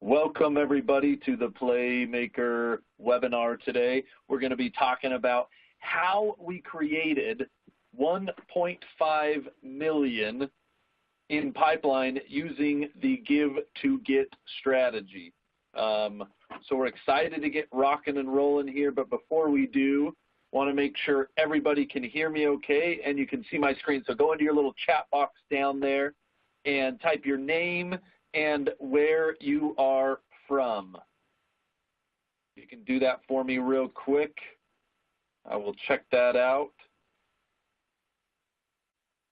Welcome everybody to the Playmaker webinar today. We're going to be talking about how we created 1.5 million in pipeline using the give to get strategy. So we're excited to get rocking and rolling here, but before we do, want to make sure everybody can hear me okay and you can see my screen. So go into your little chat box down there and type your name and where you are from. You can do that for me real quick. I will check that out.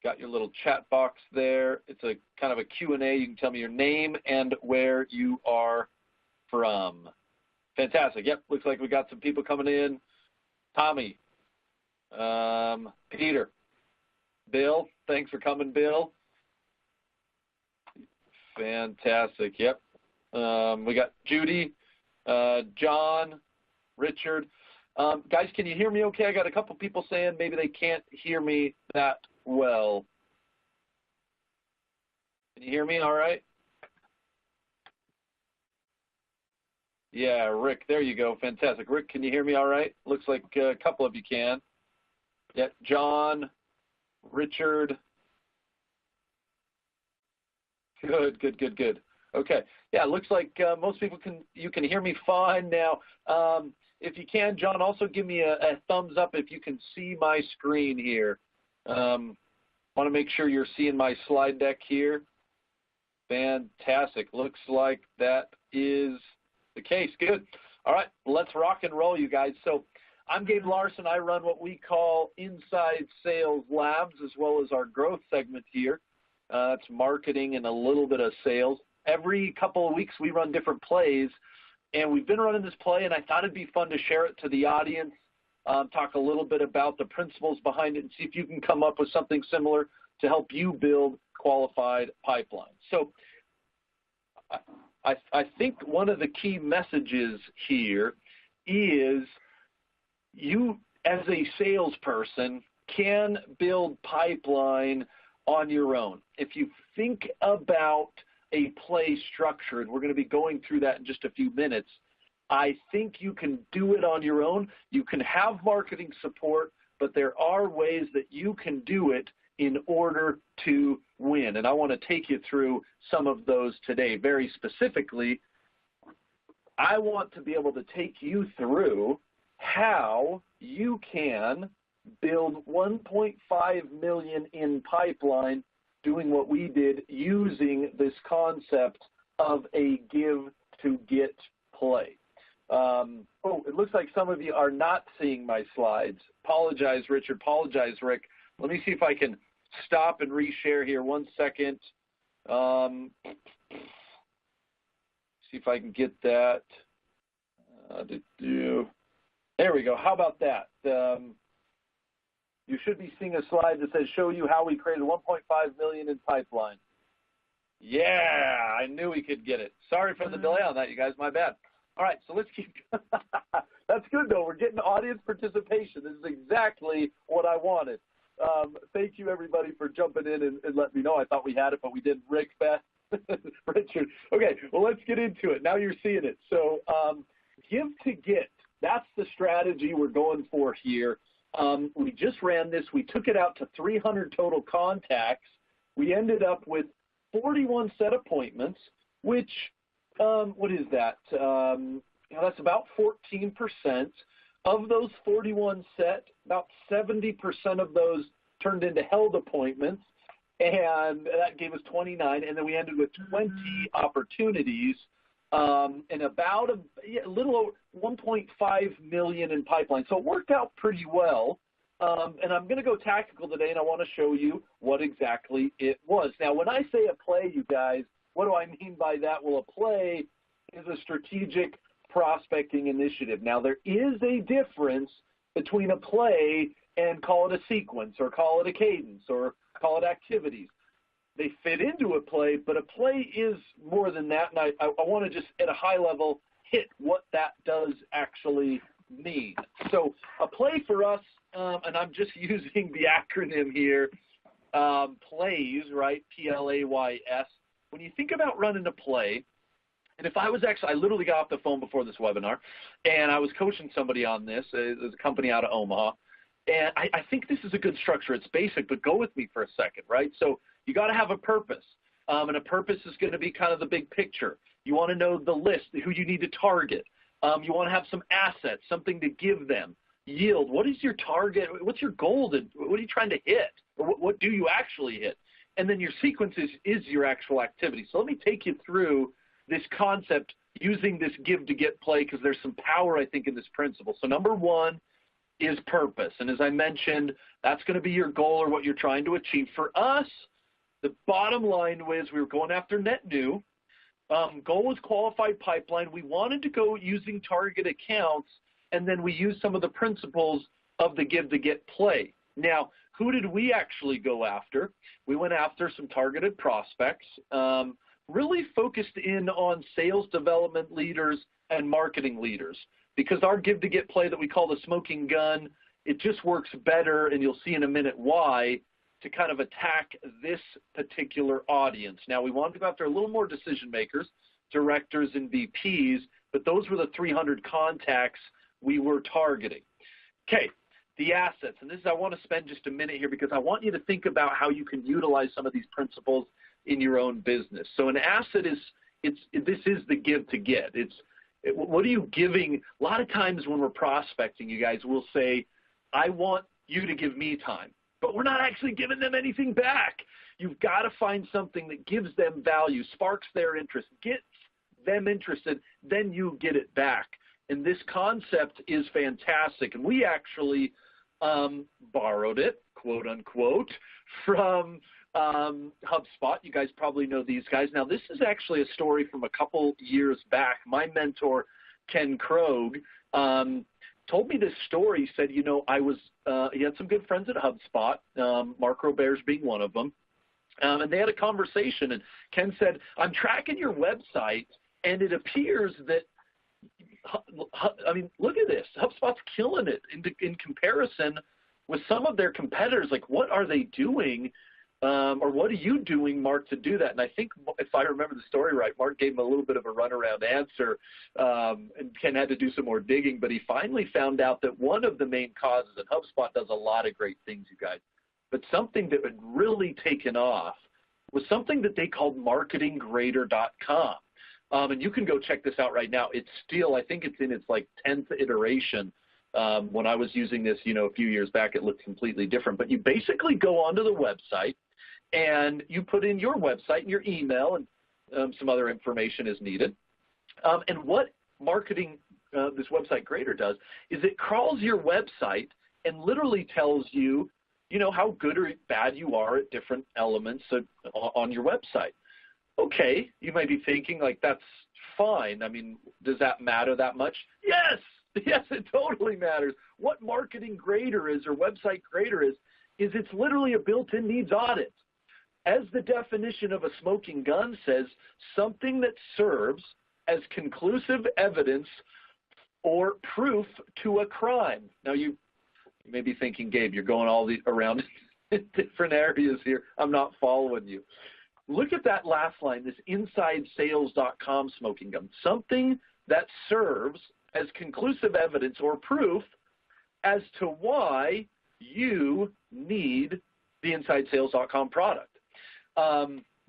Got your little chat box there. It's a kind of a Q&A. You can tell me your name and where you are from. Fantastic. Yep, looks like we got some people coming in. Tommy, Peter, Bill, thanks for coming, Bill. Fantastic. Yep. We got Judy, John, Richard. Guys, can you hear me okay? I got a couple people saying maybe they can't hear me that well. Can you hear me all right? Yeah, Rick, there you go. Fantastic. Rick, can you hear me all right? Looks like a couple of you can. Yeah, John, Richard. Good. Okay. Yeah, it looks like most people you can hear me fine now. If you can, John, also give me a thumbs up if you can see my screen here. Want to make sure you're seeing my slide deck here. Fantastic. Looks like that is the case. Good. All right, let's rock and roll, you guys. So I'm Gabe Larson. I run what we call InsideSales Labs as well as our growth segment here. That's marketing and a little bit of sales. Every couple of weeks we run different plays, and we've been running this play, and I thought it'd be fun to share it to the audience, talk a little bit about the principles behind it, and see if you can come up with something similar to help you build qualified pipelines. So I think one of the key messages here is you as a salesperson can build pipeline on your own. If you think about a play structure, and we're going to be going through that in just a few minutes, I think you can do it on your own. You can have marketing support, but there are ways that you can do it in order to win. And I want to take you through some of those today. Very specifically, I want to be able to take you through how you can build 1.5 million in pipeline doing what we did using this concept of a give to get play. It looks like some of you are not seeing my slides. Apologize, Richard. Apologize, Rick. Let me see if I can stop and reshare here. 1 second. See if I can get that. There we go. How about that? You should be seeing a slide that says, show you how we created 1.5 million in pipeline. Yeah, I knew we could get it. Sorry for the delay on that, you guys. My bad. All right, so let's keep That's good, though. We're getting audience participation. This is exactly what I wanted. Thank you, everybody, for jumping in and letting me know. I thought we had it, but we didn't. Rick, Beth, Richard. Okay, well, let's get into it. Now you're seeing it. So give to get, that's the strategy we're going for here. We just ran this. We took it out to 300 total contacts. We ended up with 41 set appointments, which, what is that? That's about 14%. Of those 41 set, about 70% of those turned into held appointments, and that gave us 29. And then we ended with 20 opportunities. And about a little over 1.5 million in pipeline. So it worked out pretty well. And I'm going to go tactical today, and I want to show you what exactly it was. Now, when I say a play, you guys, what do I mean by that? Well, a play is a strategic prospecting initiative. Now, there is a difference between a play and call it a sequence or call it a cadence or call it activities. They fit into a play, but a play is more than that, and I want to just at a high level hit what that does actually mean. So a play for us, and I'm just using the acronym here, plays, right, P-L-A-Y-S. When you think about running a play, And if I was actually, I literally got off the phone before this webinar, and I was coaching somebody on this. There's a company out of Omaha, and I think this is a good structure. It's basic, but go with me for a second, right? So you got to have a purpose, and a purpose is going to be kind of the big picture. You want to know the list, who you need to target. You want to have some assets, something to give them. Yield, what is your target? What's your goal? What are you trying to hit? Or what do you actually hit? And then your sequence is your actual activity. So let me take you through this concept using this give to get play, because there's some power, I think, in this principle. So number one is purpose. And as I mentioned, that's going to be your goal or what you're trying to achieve. For us, the bottom line was we were going after net new. Goal was qualified pipeline. We wanted to go using target accounts, and then we used some of the principles of the give to get play. Now, who did we actually go after? We went after some targeted prospects, really focused in on sales development leaders and marketing leaders, because our give to get play that we call the smoking gun, it just works better, and you'll see in a minute why, to kind of attack this particular audience. Now, we wanted to go after a little more decision makers, directors and VPs, but those were the 300 contacts we were targeting. Okay, the assets, and this is, I want to spend just a minute here because I want you to think about how you can utilize some of these principles in your own business. So an asset this is the give to get. What are you giving? A lot of times when we're prospecting, you guys will say, I want you to give me time, but we're not actually giving them anything back. You've got to find something that gives them value, sparks their interest, gets them interested, then you get it back. And this concept is fantastic. And we actually borrowed it, quote unquote, from HubSpot. You guys probably know these guys. Now, this is actually a story from a couple years back. My mentor, Ken Krogh, told me this story. He said, he had some good friends at HubSpot, Mark Roberge being one of them, and they had a conversation. And Ken said, I'm tracking your website, and it appears that, look at this. HubSpot's killing it in comparison with some of their competitors. Like, what are they doing? Or what are you doing, Mark, to do that? And I think, if I remember the story right, Mark gave him a little bit of a runaround answer, and Ken had to do some more digging, but he finally found out that one of the main causes, and HubSpot does a lot of great things, you guys, but something that had really taken off was something that they called marketinggrader.com. And you can go check this out right now. It's still, I think it's in its 10th iteration. When I was using this, a few years back, it looked completely different. But you basically go onto the website, and you put in your website and your email, and some other information is needed. And what this website grader does is it crawls your website and literally tells you, how good or bad you are at different elements on your website. Okay, you might be thinking, that's fine. Does that matter that much? Yes, it totally matters. What marketing grader is, or website grader is it's literally a built-in needs audit. As the definition of a smoking gun says, something that serves as conclusive evidence or proof to a crime. Now, you may be thinking, Gabe, you're going around different areas here. I'm not following you. Look at that last line, this InsideSales.com smoking gun, something that serves as conclusive evidence or proof as to why you need the InsideSales.com product.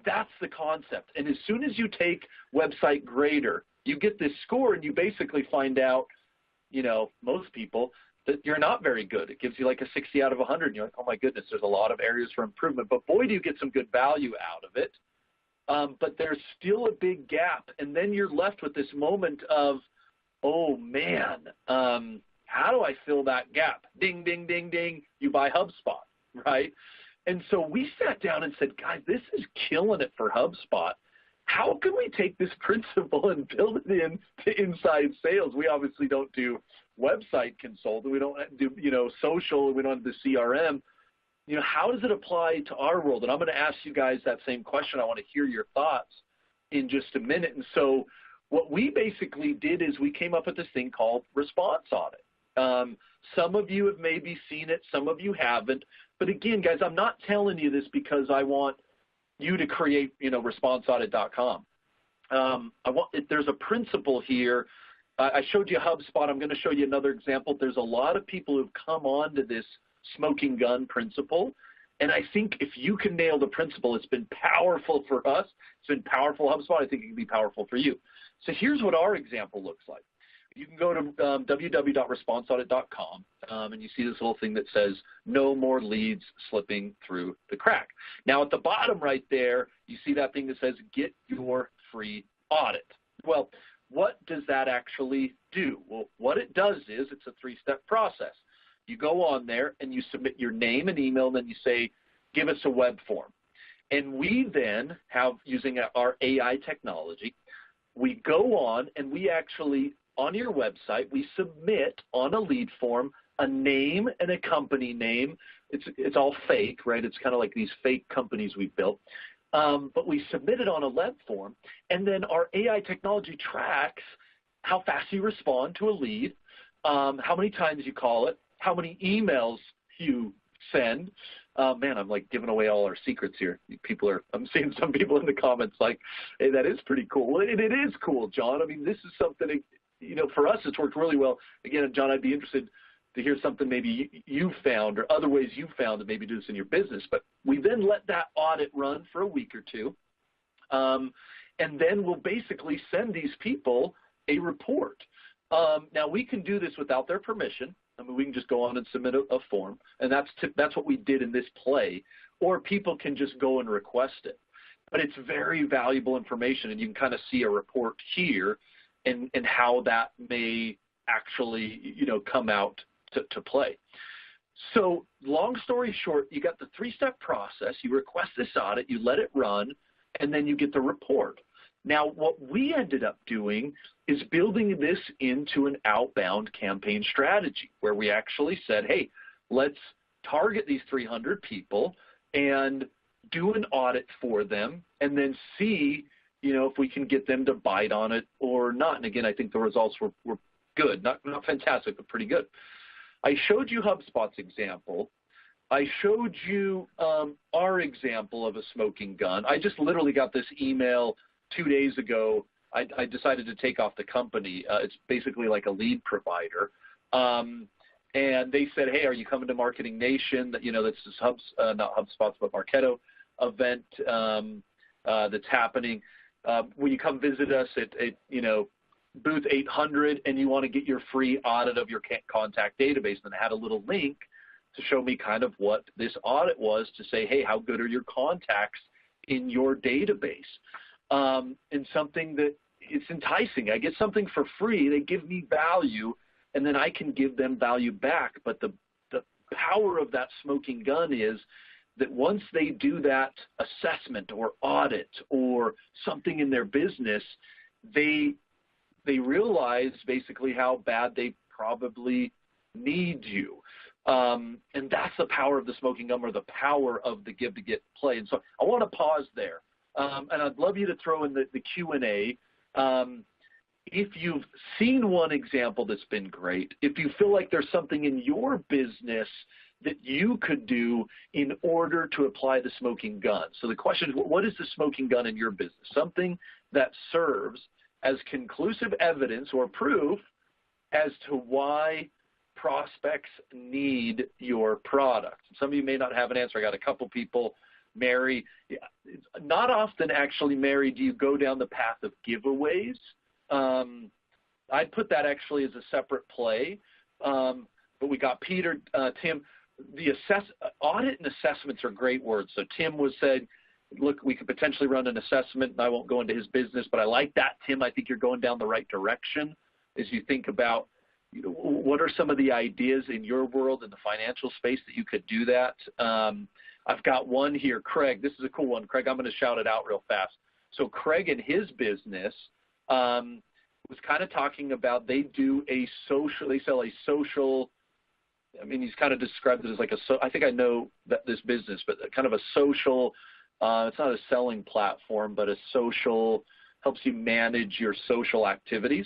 That's the concept. And as soon as you take Website Grader, you get this score, and you basically find out, most people, that you're not very good. It gives you a 60 out of 100. And you're like, oh, my goodness, there's a lot of areas for improvement. But boy, do you get some good value out of it. But there's still a big gap. And then you're left with this moment of, oh, man, how do I fill that gap? Ding, ding, ding, ding. You buy HubSpot, right? And so we sat down and said, guys, this is killing it for HubSpot. How can we take this principle and build it into Inside Sales? We obviously don't do website consulting. We don't do, social. We don't do CRM. How does it apply to our world? And I'm going to ask you guys that same question. I want to hear your thoughts in just a minute. And so what we basically did is we came up with this thing called Response Audit. Some of you have maybe seen it. Some of you haven't. But again, guys, I'm not telling you this because I want you to create, responseaudit.com. There's a principle here. I showed you HubSpot. I'm going to show you another example. There's a lot of people who've come on to this smoking gun principle. And I think if you can nail the principle, it's been powerful for us. It's been powerful HubSpot. I think it can be powerful for you. So here's what our example looks like. You can go to www.responseaudit.com, and you see this little thing that says, no more leads slipping through the crack. Now, at the bottom right there, you see that thing that says, get your free audit. Well, what does that actually do? Well, what it does is it's a three-step process. You go on there, and you submit your name and email, and then you say, give us a web form. And we then have, using our AI technology, we go on, and we actually – on your website, we submit on a lead form a name and a company name. It's all fake, right? It's kind of like these fake companies we've built. But we submit it on a web form, and then our AI technology tracks how fast you respond to a lead, how many times you call it, how many emails you send. Man, I'm like giving away all our secrets here. I'm seeing some people in the comments like, hey, that is pretty cool. And it is cool, John. I mean, this is something, for us, it's worked really well. Again, John, I'd be interested to hear something maybe you found or other ways you found to maybe do this in your business. But we then let that audit run for a week or two, and then we'll basically send these people a report. Now, we can do this without their permission. I mean, we can just go on and submit a form, and that's what we did in this play. Or people can just go and request it. But it's very valuable information, and you can kind of see a report here and how that may actually, come out to play. So long story short, you got the three-step process. You request this audit, you let it run, and then you get the report. Now, what we ended up doing is building this into an outbound campaign strategy where we actually said, hey, let's target these 300 people and do an audit for them and then see, if we can get them to bite on it or not. And again, I think the results were good, not fantastic, but pretty good. I showed you HubSpot's example. I showed you our example of a smoking gun. I just literally got this email 2 days ago. I decided to take off the company. It's basically like a lead provider. And they said, hey, are you coming to Marketing Nation? That's this not HubSpot's, but Marketo event that's happening. Will you come visit us at booth 800 and you want to get your free audit of your contact database? And I had a little link to show me kind of what this audit was to say, hey, how good are your contacts in your database? And something that it's enticing. I get something for free. They give me value, and then I can give them value back. But the power of that smoking gun is that once they do that assessment or audit or something in their business, they realize basically how bad they probably need you. And that's the power of the smoking gun or the power of the give to get play. And so I want to pause there. And I'd love you to throw in the Q&A. If you've seen one example that's been great, if you feel like there's something in your business that you could do in order to apply the smoking gun. So the question is, what is the smoking gun in your business? Something that serves as conclusive evidence or proof as to why prospects need your product. Some of you may not have an answer. I got a couple people. Mary, not often actually, Mary, do you go down the path of giveaways. I'd put that actually as a separate play. But we got Peter, Tim. The audit and assessments are great words. So Tim said, look, we could potentially run an assessment, and I won't go into his business, but I like that, Tim. I think you're going down the right direction as you think about what are some of the ideas in your world in the financial space that you could do that. I've got one here, Craig. This is a cool one. Craig, I'm going to shout it out real fast. So Craig and his business was kind of talking about they sell a social, I mean, he's kind of described it as like I think I know this business, but kind of a social, it's not a selling platform, but a social, helps you manage your social activities.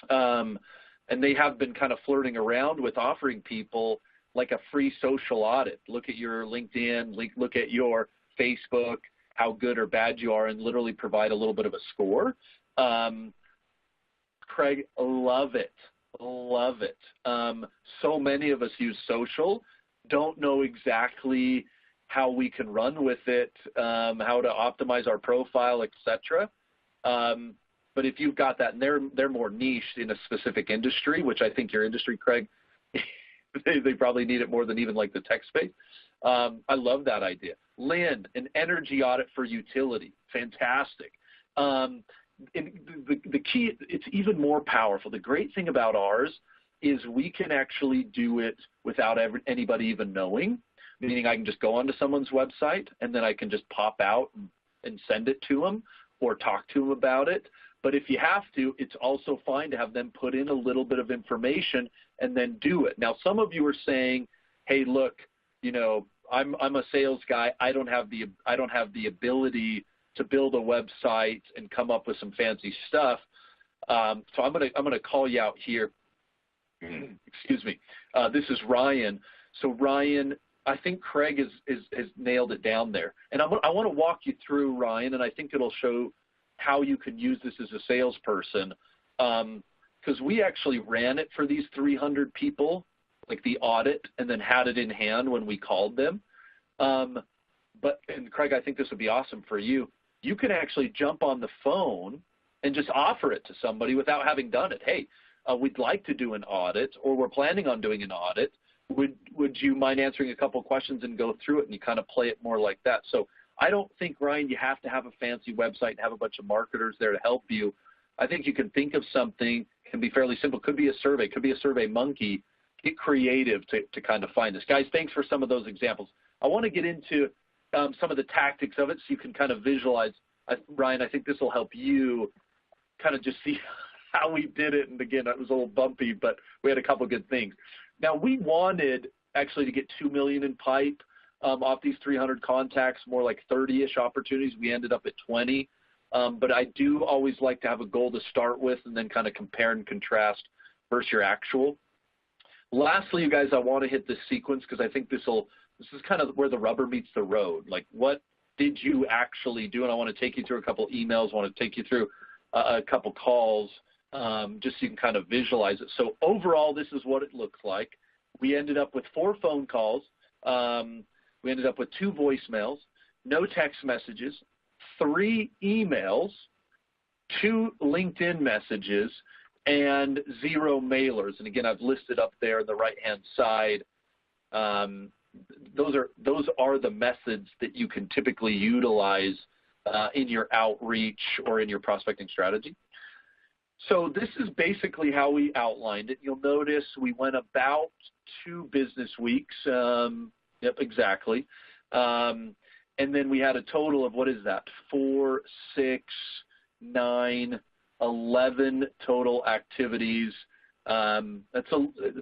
And they have been kind of flirting around with offering people like a free social audit. Look at your LinkedIn, look at your Facebook, how good or bad you are and literally provide a little bit of a score. Craig, love it. Love it. So many of us use social, don't know exactly how we can run with it, how to optimize our profile, etc. But if you've got that, and they're more niched in a specific industry, which I think your industry, Craig, they probably need it more than even like the tech space. I love that idea. Lynn, an energy audit for utility, fantastic. The key, it's even more powerful. The great thing about ours is we can actually do it without anybody even knowing, meaning I can just go onto someone's website and then I can just pop out and send it to them or talk to them about it. But if you have to, it's also fine to have them put in a little bit of information and then do it. Now, some of you are saying, hey, look, you know, I'm a sales guy. I don't have the ability to build a website and come up with some fancy stuff. So I'm gonna call you out here. Excuse me. This is Ryan. So Ryan, I think Craig has nailed it down there. And I want to walk you through, Ryan, and I think it'll show how you can use this as a salesperson. Because we actually ran it for these 300 people, like the audit, and then had it in hand when we called them. And Craig, I think this would be awesome for you. You can actually jump on the phone and just offer it to somebody without having done it. Hey, we'd like to do an audit, or we're planning on doing an audit. Would you mind answering a couple of questions and go through it, and you kind of play it more like that? So I don't think, Ryan, you have to have a fancy website and have a bunch of marketers there to help you. I think you can think of something, can be fairly simple. Could be a survey, could be a Survey Monkey. Get creative to kind of find this. Guys, thanks for some of those examples. I want to get into some of the tactics of it so you can kind of visualize. Ryan, I think this will help you kind of just see how we did it. And again, it was a little bumpy, but we had a couple good things. Now, we wanted actually to get $2 million in pipe off these 300 contacts, more like 30-ish opportunities. We ended up at 20. But I do always like to have a goal to start with and then kind of compare and contrast versus your actual. Lastly, you guys, I want to hit this sequence because I think this is kind of where the rubber meets the road. Like, what did you actually do? And I want to take you through a couple emails. I want to take you through a couple calls just so you can kind of visualize it. So overall, this is what it looks like. We ended up with 4 phone calls. We ended up with 2 voicemails, no text messages, 3 emails, 2 LinkedIn messages, and 0 mailers. And again, I've listed up there on the right-hand side. Those are the methods that you can typically utilize in your outreach or in your prospecting strategy. So this is basically how we outlined it. You'll notice we went about 2 business weeks. Yep, exactly. And then we had a total of, what is that, 4, 6, 9, 11 total activities. That's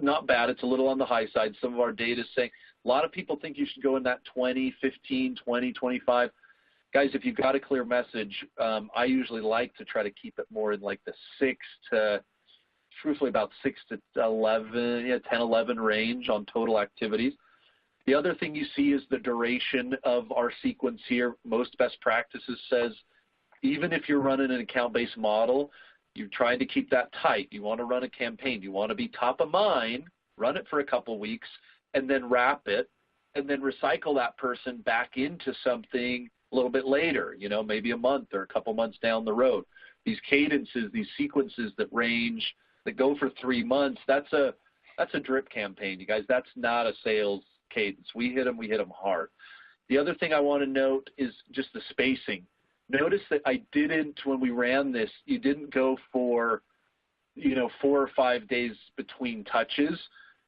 not bad. It's a little on the high side. Some of our data is saying a lot of people think you should go in that 20, 15, 20, 25. Guys, if you've got a clear message, I usually like to try to keep it more in like the 6 to, truthfully, about 6 to 11, 10, 11 range on total activities. The other thing you see is the duration of our sequence here. Most best practices says even if you're running an account-based model, you're trying to keep that tight. You want to run a campaign. You want to be top of mind, run it for a couple weeks, and then wrap it, and then recycle that person back into something a little bit later, you know, maybe a month or a couple months down the road. These cadences, these sequences that range, that go for 3 months, that's a drip campaign, you guys. That's not a sales cadence. We hit them hard. The other thing I want to note is just the spacing. Notice that I didn't, when we ran this, you didn't go for, 4 or 5 days between touches.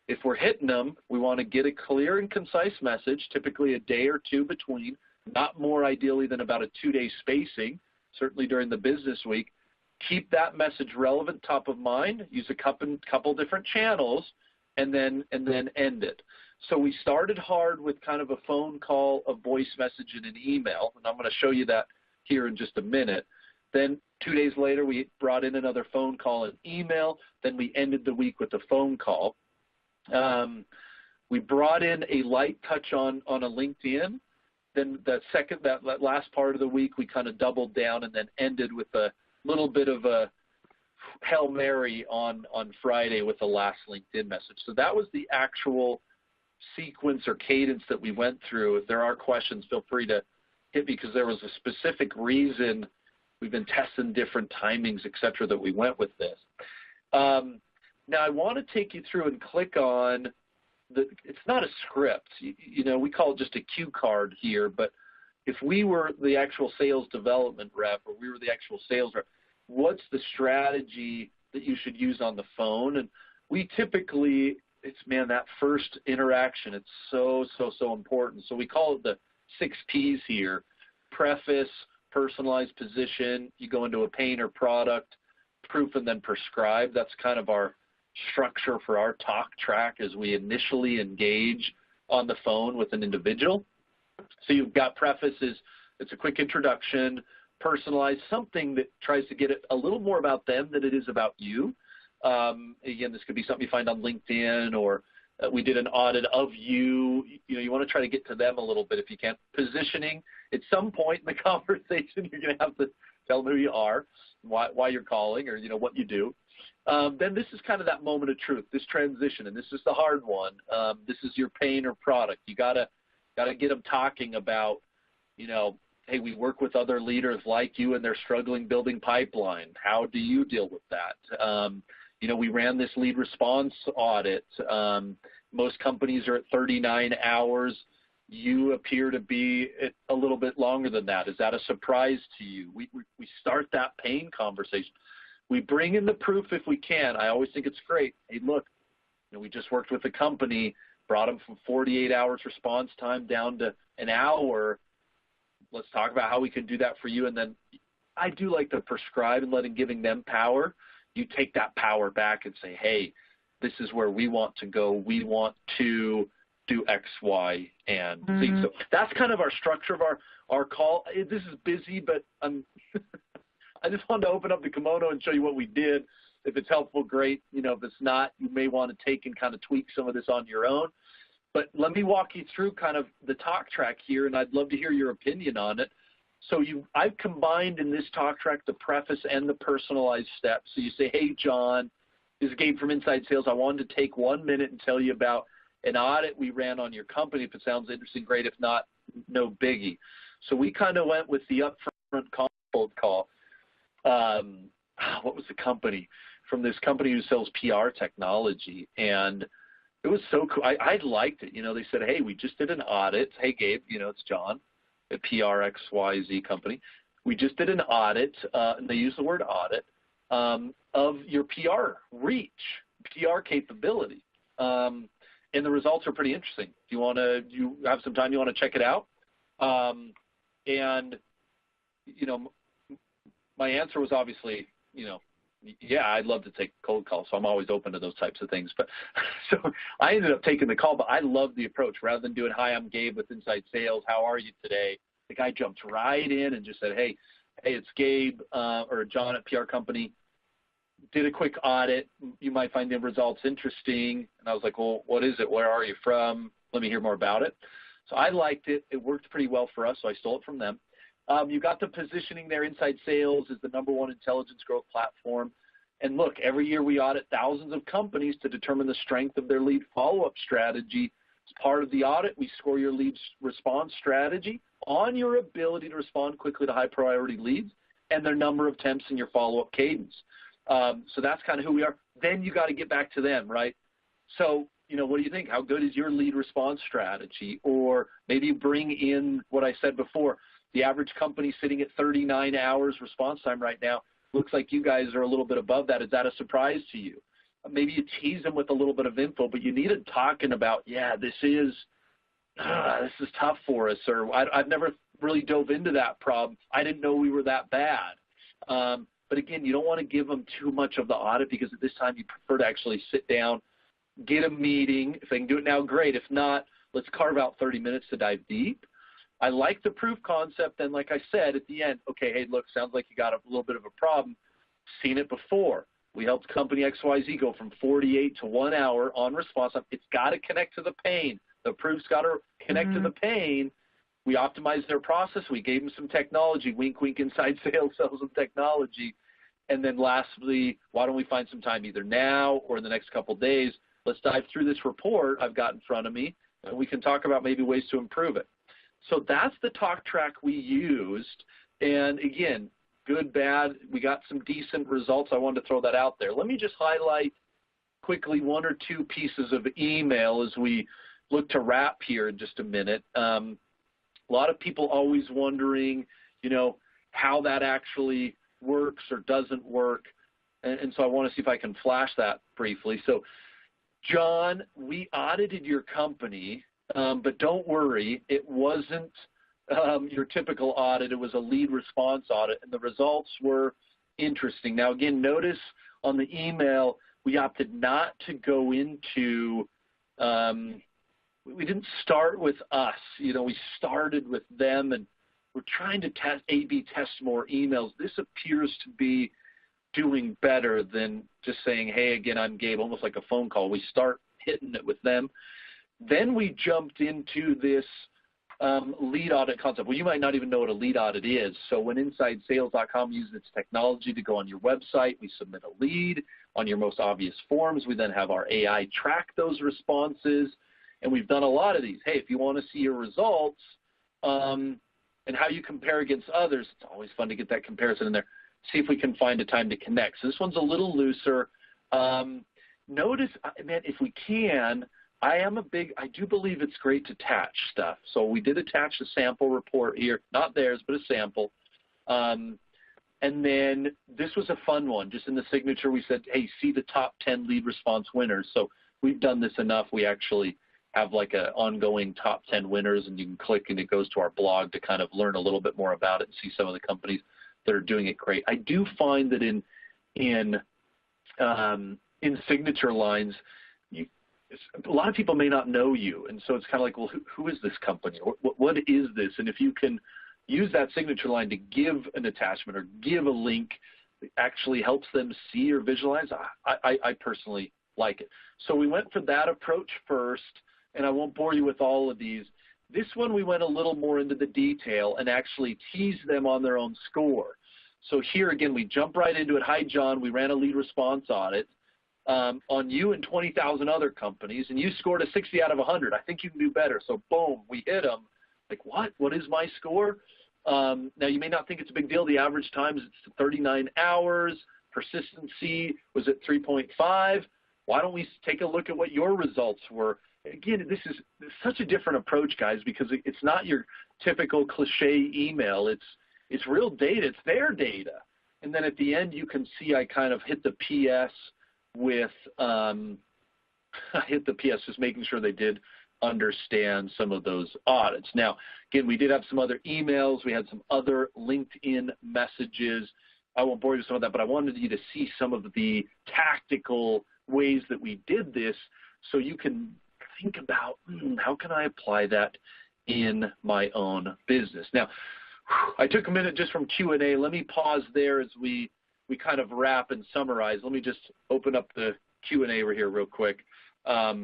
If we're hitting them, we want to get a clear and concise message, typically a day or 2 between, not more ideally than about a 2-day spacing, certainly during the business week. Keep that message relevant, top of mind, use a couple different channels, and then end it. So we started hard with kind of a phone call, a voice message, and an email, and I'm going to show you that here in just a minute. Then 2 days later, we brought in another phone call and email. Then we ended the week with a phone call. We brought in a light touch on a LinkedIn, then that last part of the week, we kind of doubled down and then ended with a little bit of a Hail Mary on Friday with the last LinkedIn message. So that was the actual sequence or cadence that we went through. If there are questions, feel free to hit me, because there was a specific reason. We've been testing different timings, et cetera, that we went with this. Now, I want to take you through and click on it's not a script. We call it just a cue card here, but if we were the actual sales development rep, or we were the actual sales rep, what's the strategy that you should use on the phone? And we typically, that first interaction, it's so important. So we call it the 6 Ps here: preface, personalized position, you go into a pain or product, proof, and then prescribe. That's kind of our structure for our talk track as we initially engage on the phone with an individual. So you've got prefaces, it's a quick introduction; personalized, something that tries to get it a little more about them than it is about you. Again, this could be something you find on LinkedIn, or we did an audit of you. You want to try to get to them a little bit if you can. Positioning, at some point in the conversation, you're going to have to tell them who you are, why you're calling, or what you do. Then this is kind of that moment of truth, this transition, and this is the hard one. This is your pain or product. You gotta get them talking about, hey, we work with other leaders like you, and they're struggling building pipeline. How do you deal with that? We ran this lead response audit. Most companies are at 39 hours. You appear to be a little bit longer than that. Is that a surprise to you? We start that pain conversation. We bring in the proof if we can. I always think it's great. Hey, look, we just worked with a company, brought them from 48 hours response time down to an hour. Let's talk about how we can do that for you. And then I do like to prescribe and giving them power. You take that power back and say, hey, this is where we want to go. We want to do X, Y, and Z. So that's kind of our structure of our call. This is busy, but I just wanted to open up the kimono and show you what we did. If it's helpful, great. If it's not, you may want to take and kind of tweak some of this on your own. But let me walk you through kind of the talk track here, and I'd love to hear your opinion on it. So I've combined in this talk track the preface and the personalized steps. So you say, hey, John, this is Gabe from Inside Sales. I wanted to take 1 minute and tell you about an audit we ran on your company. If it sounds interesting, great. If not, no biggie. So we kind of went with the upfront cold call. What was the company? From this company who sells PR technology. And it was so cool. I liked it. They said, hey, we just did an audit. Hey, Gabe, it's John at PRXYZ company. We just did an audit, and they use the word audit, of your PR reach, PR capability. And the results are pretty interesting. Do you have some time? You want to check it out? And my answer was obviously, yeah, I'd love to take cold calls, so I'm always open to those types of things. But so I ended up taking the call, but I love the approach. Rather than doing, hi, I'm Gabe with Inside Sales. How are you today? The guy jumped right in and just said, hey, it's Gabe or John at PR company. Did a quick audit. You might find the results interesting. And I was like, well, what is it? Where are you from? Let me hear more about it. So I liked it. It worked pretty well for us, so I stole it from them. You got the positioning there. Inside Sales is the #1 intelligence growth platform. And look, every year we audit thousands of companies to determine the strength of their lead follow-up strategy. As part of the audit, we score your lead response strategy on your ability to respond quickly to high-priority leads and their number of attempts in your follow-up cadence. So that's kind of who we are. Then you got to get back to them, right? So, what do you think? How good is your lead response strategy? Or maybe bring in what I said before. The average company sitting at 39 hours response time right now. Looks like you guys are a little bit above that. Is that a surprise to you? Maybe you tease them with a little bit of info, but you need it talking about, yeah, this is tough for us, or I've never really dove into that problem. I didn't know we were that bad. But again, you don't want to give them too much of the audit, because at this time you prefer to actually sit down, get a meeting. If they can do it now, great. If not, let's carve out 30 minutes to dive deep. I like the proof concept. And like I said, at the end, okay, hey, look, sounds like you got a little bit of a problem. Seen it before. We helped company XYZ go from 48 to 1 hour on response time. It's got to connect to the pain. The proof's got to connect to the pain. we optimized their process. We gave them some technology. Wink, wink, inside sales sells them technology. And then lastly, why don't we find some time either now or in the next couple of days? Let's dive through this report I've got in front of me, and we can talk about maybe ways to improve it. So that's the talk track we used. And again, good, bad, we got some decent results. I wanted to throw that out there. Let me just highlight quickly one or two pieces of email as we look to wrap here in just a minute. A lot of people always wondering, how that actually works or doesn't work. And so I want to see if I can flash that briefly. So, John, we audited your company, but don't worry, it wasn't your typical audit. It was a lead response audit, and the results were interesting. Now, again, notice on the email, we opted not to go into we didn't start with us. We started with them, and we're trying to A/B test more emails. This appears to be doing better than just saying, hey, again, I'm Gabe, almost like a phone call. We start hitting it with them. Then we jumped into this lead audit concept. Well, you might not even know what a lead audit is. So when InsideSales.com uses its technology to go on your website, we submit a lead on your most obvious forms. We then have our AI track those responses, and we've done a lot of these. Hey, if you want to see your results and how you compare against others, it's always fun to get that comparison in there. See if we can find a time to connect. So this one's a little looser. Notice, man, if we can, I do believe it's great to attach stuff. So we did attach a sample report here, not theirs, but a sample. And then this was a fun one. Just in the signature, we said, hey, see the top 10 lead response winners. So we've done this enough. We actually have like an ongoing top 10 winners, and you can click and it goes to our blog to kind of learn a little bit more about it and see some of the companies that are doing it great. I do find that in signature lines, a lot of people may not know you, and so it's kind of like, well, who is this company? What is this? And if you can use that signature line to give an attachment or give a link that actually helps them see or visualize, I personally like it. So we went for that approach first, and I won't bore you with all of these. This one we went a little more into the detail and actually teased them on their own score. So here again, we jump right into it. Hi, John. We ran a lead response audit on you and 20,000 other companies, and you scored a 60 out of 100. I think you can do better. So boom, we hit them. Like, what? What is my score? Now, you may not think it's a big deal. The average time is 39 hours. Persistency was at 3.5. Why don't we take a look at what your results were? Again, this is such a different approach, guys, because it's not your typical cliche email. It's real data. It's their data. And then at the end, you can see I kind of hit the PS with just making sure they did understand some of those audits. Now, again, we did have some other emails. We had some other LinkedIn messages. I won't bore you with some of that, but I wanted you to see some of the tactical ways that we did this so you can think about, how can I apply that in my own business? Now, I took a minute just from Q&A. Let me pause there as we kind of wrap and summarize. Let me just open up the Q&A over here real quick. A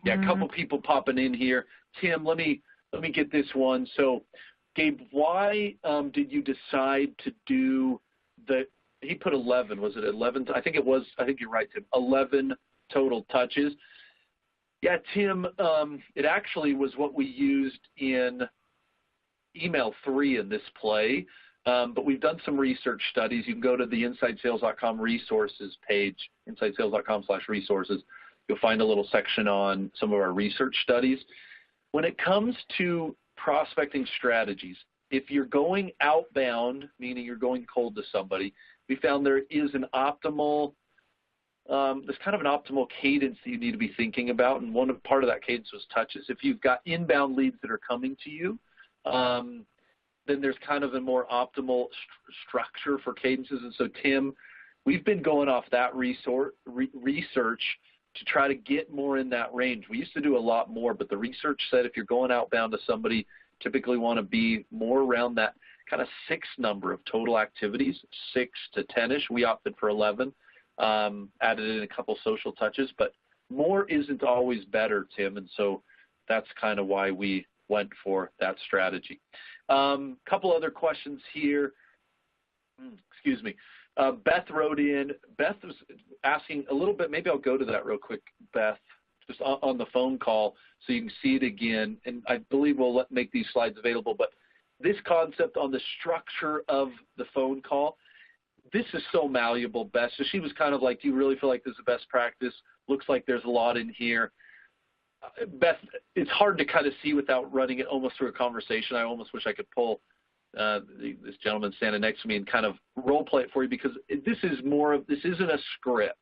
couple people popping in here. Tim, let me get this one. So, Gabe, why did you decide to do he put 11, was it 11? I think you're right, Tim, 11 total touches. Yeah, Tim, it actually was what we used in email 3 in this play, but we've done some research studies. You can go to the InsideSales.com resources page, InsideSales.com/resources. You'll find a little section on some of our research studies. When it comes to prospecting strategies, if you're going outbound, meaning you're going cold to somebody, we found there is an optimal there's kind of an optimal cadence that you need to be thinking about, and part of that cadence was touches. If you've got inbound leads that are coming to you, then there's kind of a more optimal structure for cadences. And so, Tim, we've been going off that research to try to get more in that range. We used to do a lot more, but the research said if you're going outbound to somebody, typically want to be more around that kind of 6 number of total activities, 6 to 10-ish. We opted for 11. Added in a couple social touches, but more isn't always better, Tim, and so that's kind of why we went for that strategy. Couple other questions here. Excuse me. Beth wrote in. Beth was asking a little bit. Maybe I'll go to that real quick, Beth, just on the phone call so you can see it again. And I believe we'll make these slides available. But this concept on the structure of the phone call, this is so malleable, Beth. So she was kind of like, do you really feel like this is the best practice? Looks like there's a lot in here. Beth, it's hard to kind of see without running it almost through a conversation. I almost wish I could pull this gentleman standing next to me and kind of role play it for you, because this isn't a script.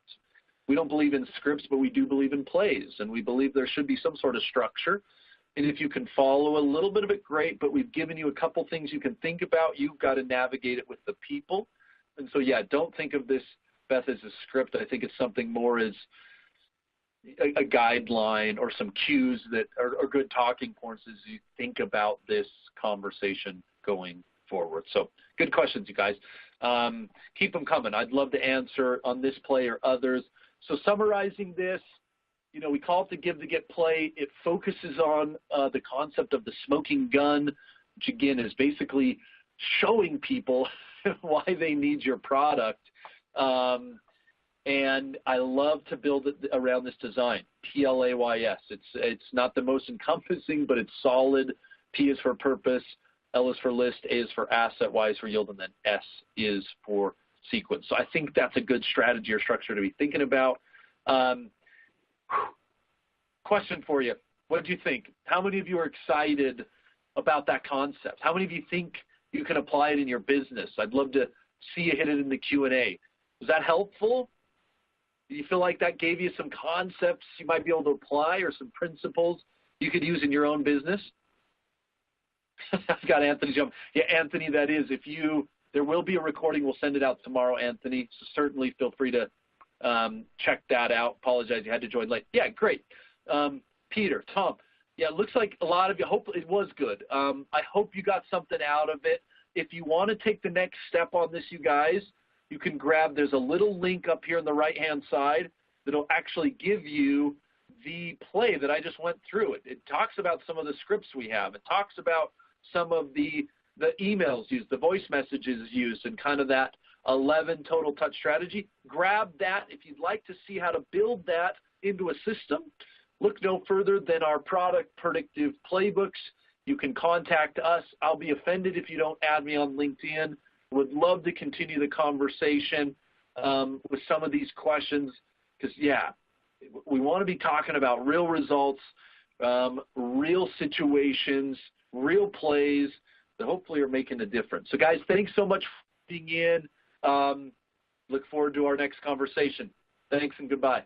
We don't believe in scripts, but we do believe in plays, and we believe there should be some sort of structure. And if you can follow a little bit of it, great, but we've given you a couple things you can think about. You've got to navigate it with the people. And so, yeah, don't think of this, Beth, as a script. I think it's something more as a guideline or some cues that are good talking points as you think about this conversation going forward. So good questions, you guys. Keep them coming. I'd love to answer on this play or others. So summarizing this, we call it the give to get play. It focuses on the concept of the smoking gun, which again is basically showing people why they need your product. And I love to build it around this design, PLAYS. It's not the most encompassing, but it's solid. P is for purpose, L is for list, A is for asset, Y is for yield, and then S is for sequence. So I think that's a good strategy or structure to be thinking about. Question for you. What do you think? How many of you are excited about that concept? How many of you think you can apply it in your business? I'd love to see you hit it in the Q&A. Was that helpful? Do you feel like that gave you some concepts you might be able to apply or some principles you could use in your own business? I've got Anthony jump. Yeah, Anthony, that is. There will be a recording. We'll send it out tomorrow, Anthony. So certainly feel free to check that out. Apologize, you had to join late. Yeah, great. Peter, Tom. Yeah, it looks like a lot of you, hopefully it was good. I hope you got something out of it. If you want to take the next step on this, you guys, you can there's a little link up here on the right-hand side that'll actually give you the play that I just went through. It talks about some of the scripts we have. It talks about some of the emails used, the voice messages used, and kind of that 11 total touch strategy. Grab that. If you'd like to see how to build that into a system, look no further than our product predictive playbooks. You can contact us. I'll be offended if you don't add me on LinkedIn. Would love to continue the conversation with some of these questions because, yeah, we want to be talking about real results, real situations, real plays that hopefully are making a difference. So, guys, thanks so much for being in. Look forward to our next conversation. Thanks and goodbye.